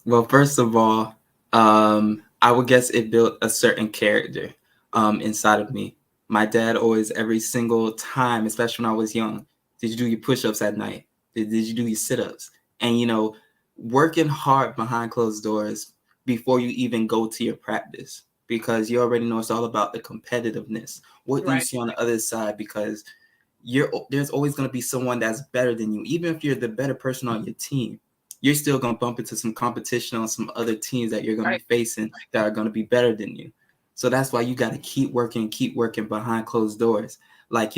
Well, first of all, I would guess it built a certain character inside of me. My dad always, every single time, especially when I was young, did you do your push-ups at night? Did you do your sit-ups? And, working hard behind closed doors before you even go to your practice, because you already know it's all about the competitiveness. What do you see on the other side? Because there's always going to be someone that's better than you. Even if you're the better person on your team, you're still going to bump into some competition on some other teams that you're going to be facing that are going to be better than you. So that's why you got to keep working behind closed doors. Like,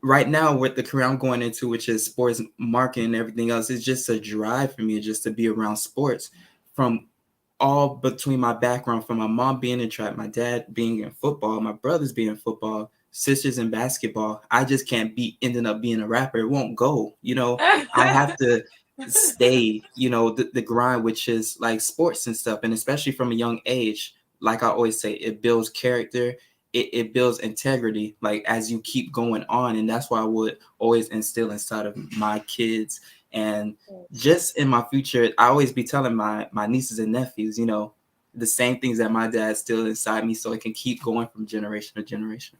right now with the career I'm going into, which is sports marketing and everything else, it's just a drive for me just to be around sports, from all between my background, from my mom being in track, my dad being in football, my brothers being in football, sisters in basketball. I just can't be ending up being a rapper. It won't go, I have to stay, the grind, which is like sports and stuff. And especially from a young age, like I always say, it builds character. It builds integrity, like, as you keep going on. And that's why I would always instill inside of my kids, and just in my future, I always be telling my nieces and nephews, the same things that my dad still inside me, so it can keep going from generation to generation.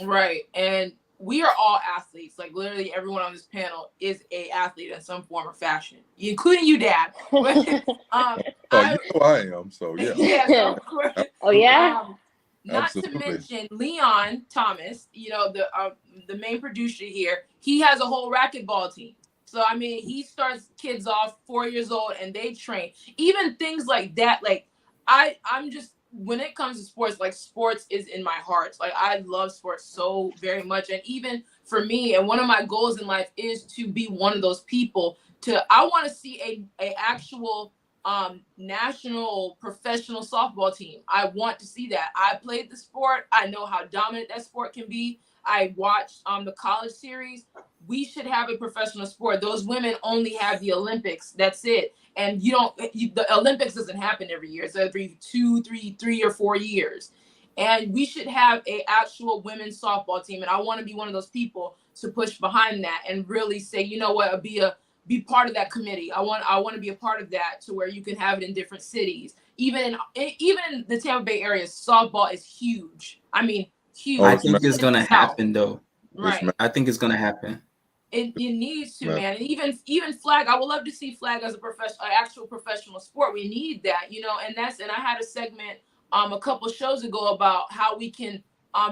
Right. And we are all athletes. Like, literally everyone on this panel is a athlete in some form or fashion, including you, Dad. I am. So yeah. Yeah, of course. Oh yeah. Not Absolutely. to mention Leon Thomas, the main producer here. He has a whole racquetball team. So I mean, he starts kids off 4 years old and they train. Even things like that. Like, I'm just, when it comes to sports, like, sports is in my heart. Like, I love sports so very much. And even for me, and one of my goals in life is to be one of those people I want to see a actual national professional softball team. I want to see that. I played the sport. I know how dominant that sport can be. I watched the college series. We should have a professional sport. Those women only have the Olympics. That's it. And the Olympics doesn't happen every year. It's every 2, 3 or 4 years. And we should have a actual women's softball team. And I want to be one of those people to push behind that and really say, you know what, be part of that committee. I want to be a part of that, to where you can have it in different cities. Even in the Tampa Bay area, softball is huge. I mean, huge. I think it's going to happen, though. Right. I think it's going to happen. It needs to, Yeah. man. And even flag, I would love to see flag as a actual professional sport. We need that, and I had a segment a couple shows ago about how we can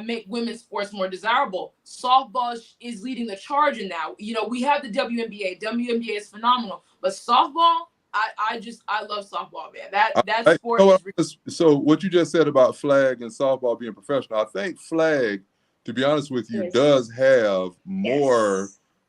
make women's sports more desirable. Softball is leading the charge in that. We have the WNBA. WNBA is phenomenal, but softball, I love softball, man. That sport is. So what you just said about flag and softball being professional, I think flag, to be honest with you, does have more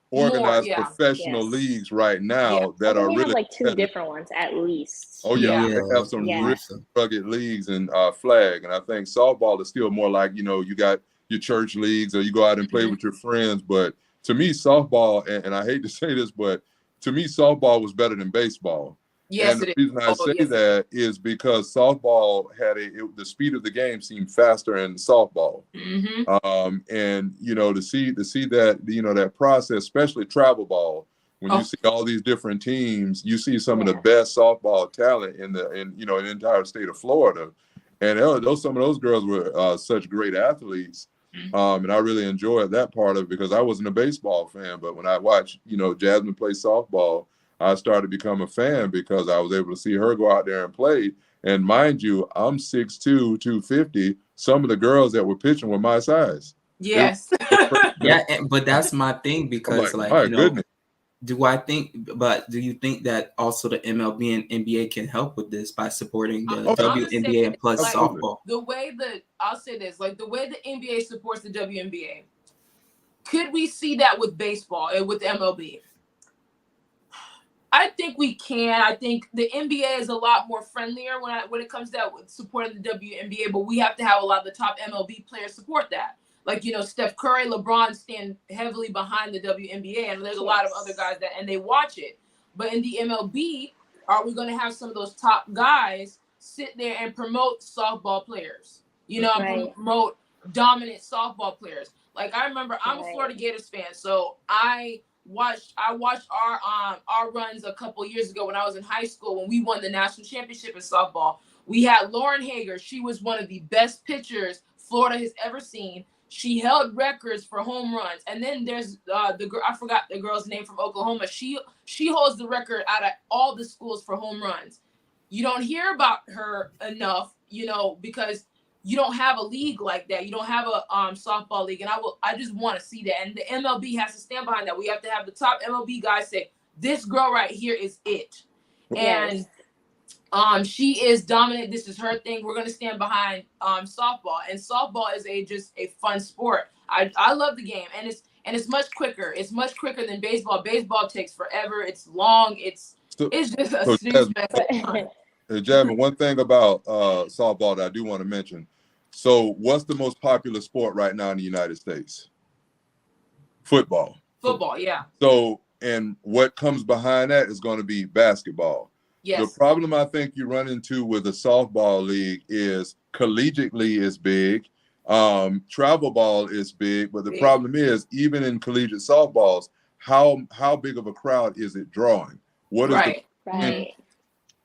organized professional leagues right now that are really like 2 different ones at least. Oh yeah, they have some really rugged leagues in flag, and I think softball is still more like you got your church leagues or you go out and play with your friends. But to me, softball, and I hate to say this, but to me, softball was better than baseball. Yes, and the reason I say that is because softball had the speed of the game seemed faster in softball. And to see that that process, especially travel ball, when you see all these different teams, you see some of the best softball talent in the entire state of Florida, and some of those girls were such great athletes. And I really enjoyed that part of it because I wasn't a baseball fan, but when I watched Jasmine play softball, I started to become a fan because I was able to see her go out there and play. And mind you, I'm 6'2", 250. Some of the girls that were pitching were my size. Yes. But that's my thing because goodness. do you think that also the MLB and NBA can help with this by supporting the WNBA and plus softball? The way I'll say this, like the way the NBA supports the WNBA, could we see that with baseball and with MLB? I think we can. I think the NBA is a lot more friendlier when it comes to supporting the WNBA, but we have to have a lot of the top MLB players support that. Like, Steph Curry, LeBron stand heavily behind the WNBA, and there's a lot of other guys and they watch it. But in the MLB, are we going to have some of those top guys sit there and promote softball players? Promote dominant softball players. Like, I remember I'm a Florida Gators fan, so I watched our runs a couple years ago when I was in high school when we won the national championship in softball. We had Lauren Hager. She was one of the best pitchers Florida has ever seen. She held records for home runs. And then there's the girl, I forgot the girl's name from Oklahoma. She holds the record out of all the schools for home runs. You don't hear about her enough, because you don't have a league like that. You don't have a softball league. And I just want to see that. And the MLB has to stand behind that. We have to have the top MLB guys say, this girl right here is it. Yes. And she is dominant. This is her thing. We're going to stand behind softball. And softball is just a fun sport. I love the game. And it's much quicker. It's much quicker than baseball. Baseball takes forever. It's long. It's just a snooze fest. Jasmine, one thing about softball that I do want to mention. So what's the most popular sport right now in the United States? Football. Football, yeah. So, and what comes behind that is going to be basketball. Yes. The problem I think you run into with the softball league is collegiately is big. Travel ball is big, but the problem is even in collegiate softballs, how big of a crowd is it drawing? What is right.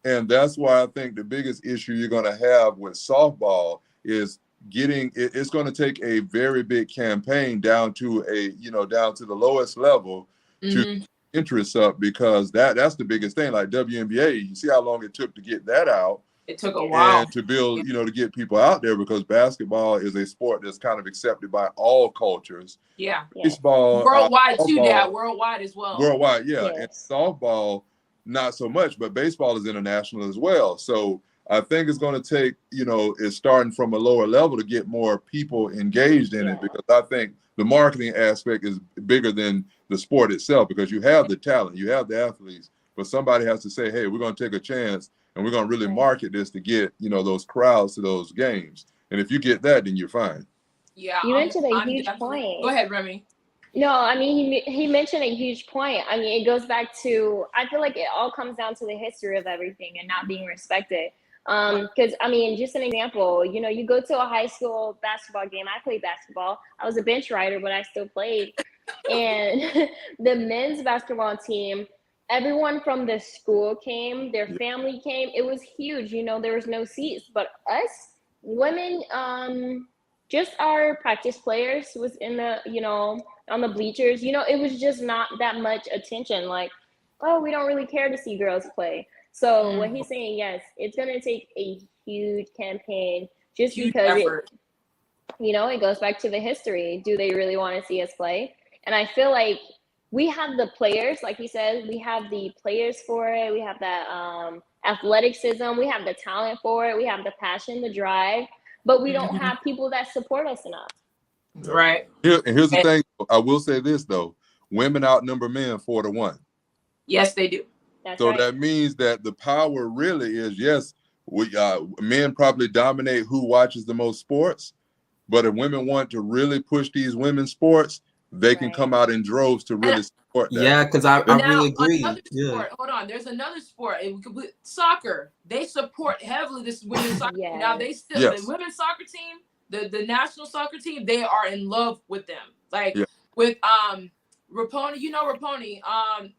And that's why I think the biggest issue you're going to have with softball is it's going to take a very big campaign down to the lowest level to interest up, because that's the biggest thing. Like WNBA, you see how long it took to get that out. It took a while. And to build, to get people out there, because basketball is a sport that's kind of accepted by all cultures. Yeah. Baseball. Worldwide too, Dad. Worldwide as well. Worldwide, yeah. Yes. And softball, not so much, but baseball is international as well. So I think it's going to take, it's starting from a lower level to get more people engaged in it, because I think the marketing aspect is bigger than the sport itself, because you have the talent, you have the athletes, but somebody has to say, hey, we're going to take a chance and we're going to really market this to get, those crowds to those games. And if you get that, then you're fine. Yeah. You mentioned a huge point. Go ahead, Remy. No, I mean, he mentioned a huge point. I mean, it goes back to, I feel like it all comes down to the history of everything and not being respected. Because, I mean, just an example, you go to a high school basketball game. I played basketball. I was a bench rider, but I still played. And the men's basketball team, everyone from the school came, their family came. It was huge. There was no seats. But us women, just our practice players was in the, on the bleachers. It was just not that much attention. Like, oh, we don't really care to see girls play. So what he's saying, yes, it's going to take a huge campaign just Huge because effort. it goes back to the history. Do they really want to see us play? And I feel like we have the players, like he said, we have the players for it. We have that athleticism. We have the talent for it. We have the passion, the drive, but we don't have people that support us enough. Right. Here's the thing. I will say this, though. Women outnumber men 4-1. Yes, they do. That's So right. that means that the power really is, yes, men probably dominate who watches the most sports, but if women want to really push these women's sports, they can come out in droves to really support that. Yeah, because I really agree. Another sport, hold on, there's another sport, soccer. They support heavily this women's soccer. Yes. Now they still, the women's soccer team, the national soccer team, they are in love with them. Like with Raponi, Raponi, I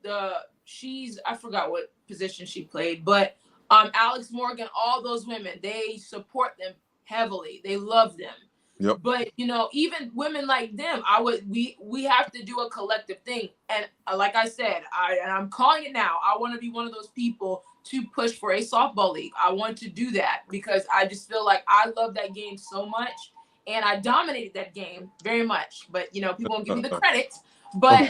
forgot what position she played, but Alex Morgan, all those women, they support them heavily. They love them. Yep. But even women like them, we have to do a collective thing. And like I said, I'm calling it now. I want to be one of those people to push for a softball league. I want to do that because I just feel like I love that game so much, and I dominated that game very much. But people won't give me the credit. But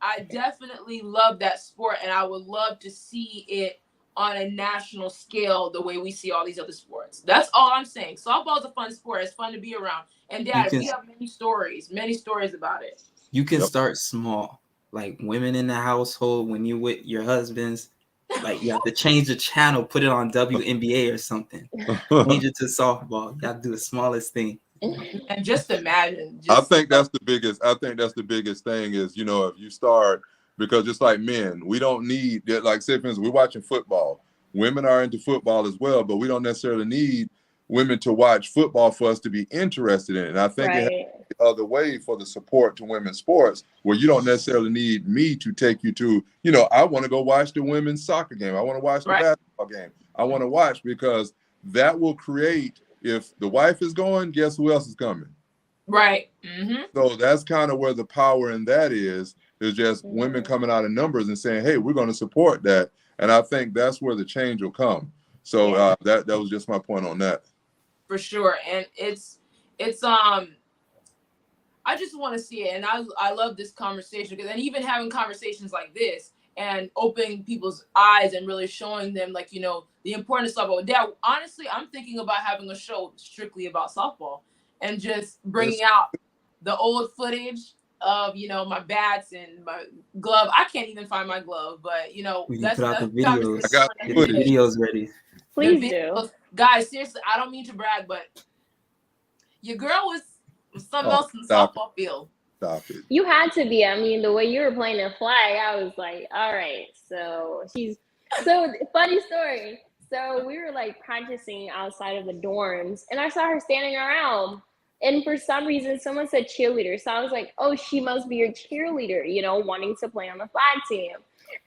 I definitely love that sport, and I would love to see it on a national scale the way we see all these other sports. That's all I'm saying. Softball is a fun sport. It's fun to be around. And Dad, we have many stories about it. You can start small. Like women in the household, when you with your husbands, like you have to change the channel, put it on WNBA or something. Change it to softball. You got to do the smallest thing. And just imagine. I think that's the biggest thing is, if you start, because just like men, we don't need, like say for instance, we're watching football. Women are into football as well, but we don't necessarily need women to watch football for us to be interested in it. And I think it has the other way for the support to women's sports, where you don't necessarily need me to take you to, I want to go watch the women's soccer game. I want to watch the basketball game. I want to watch, because that will create, if the wife is going, guess who else is coming? Right. Mm-hmm. So that's kind of where the power in that is just women coming out in numbers and saying, hey, we're going to support that. And I think that's where the change will come. So that was just my point on that. For sure. And it's I just want to see it. And I love this conversation, because, and even having conversations like this and opening people's eyes and really showing them, like, the importance of softball. Dad, honestly, I'm thinking about having a show strictly about softball and just bringing out the old footage of, my bats and my glove. I can't even find my glove, but, we that's put out the videos. I got the videos ready. Please do. Guys, seriously, I don't mean to brag, but your girl was something else in the softball field. Stop it. You had to be. I mean, the way you were playing the flag, I was like, all right. So funny story. So we were like practicing outside of the dorms, and I saw her standing around. And for some reason, someone said cheerleader. So I was like, oh, she must be your cheerleader, wanting to play on the flag team.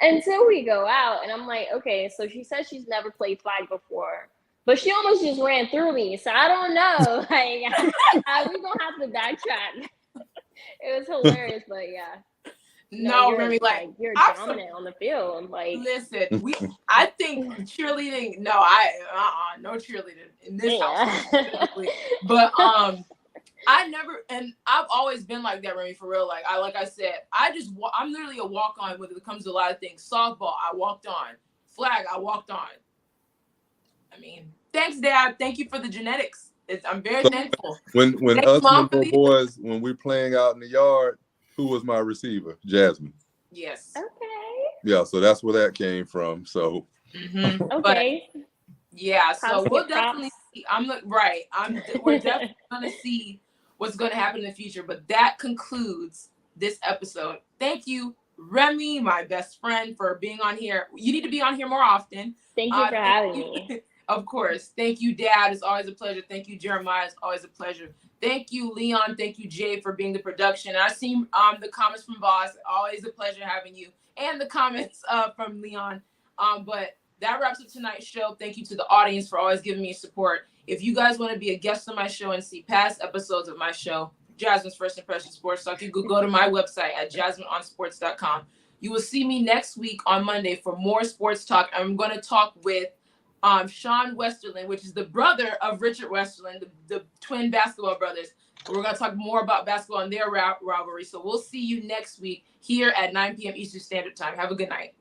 Until we go out, and I'm like, okay, so she says she's never played flag before, but she almost just ran through me. So I don't know. Like, we're going to have to backtrack. It was hilarious, but yeah. No, Remy, like you're dominant on the field. Like, listen, I think cheerleading. No, no cheerleading in this house specifically. But I never, and I've always been like that, Remy, for real. Like I said, I'm literally a walk on when it comes to a lot of things. Softball, I walked on. Flag, I walked on. I mean, thanks, Dad. Thank you for the genetics. I'm very thankful. When us little boys, when we're playing out in the yard, who was my receiver? Jasmine. Yes. Okay. Yeah, so that's where that came from. So. Okay. But, yeah, so we'll definitely see. We're definitely gonna see what's gonna happen in the future. But that concludes this episode. Thank you, Remy, my best friend, for being on here. You need to be on here more often. Thank you for having me. Of course. Thank you, Dad. It's always a pleasure. Thank you, Jeremiah. It's always a pleasure. Thank you, Leon. Thank you, Jay, for being the production. I see the comments from Boss. Always a pleasure having you. And the comments from Leon. But that wraps up tonight's show. Thank you to the audience for always giving me support. If you guys want to be a guest on my show and see past episodes of my show, Jasmine's First Impression Sports Talk, you could go to my website at jasmineonsports.com. You will see me next week on Monday for more sports talk. I'm going to talk with Sean Westerland, which is the brother of Richard Westerland, the twin basketball brothers. We're going to talk more about basketball and their rivalry. So we'll see you next week here at 9 p.m. Eastern Standard Time. Have a good night.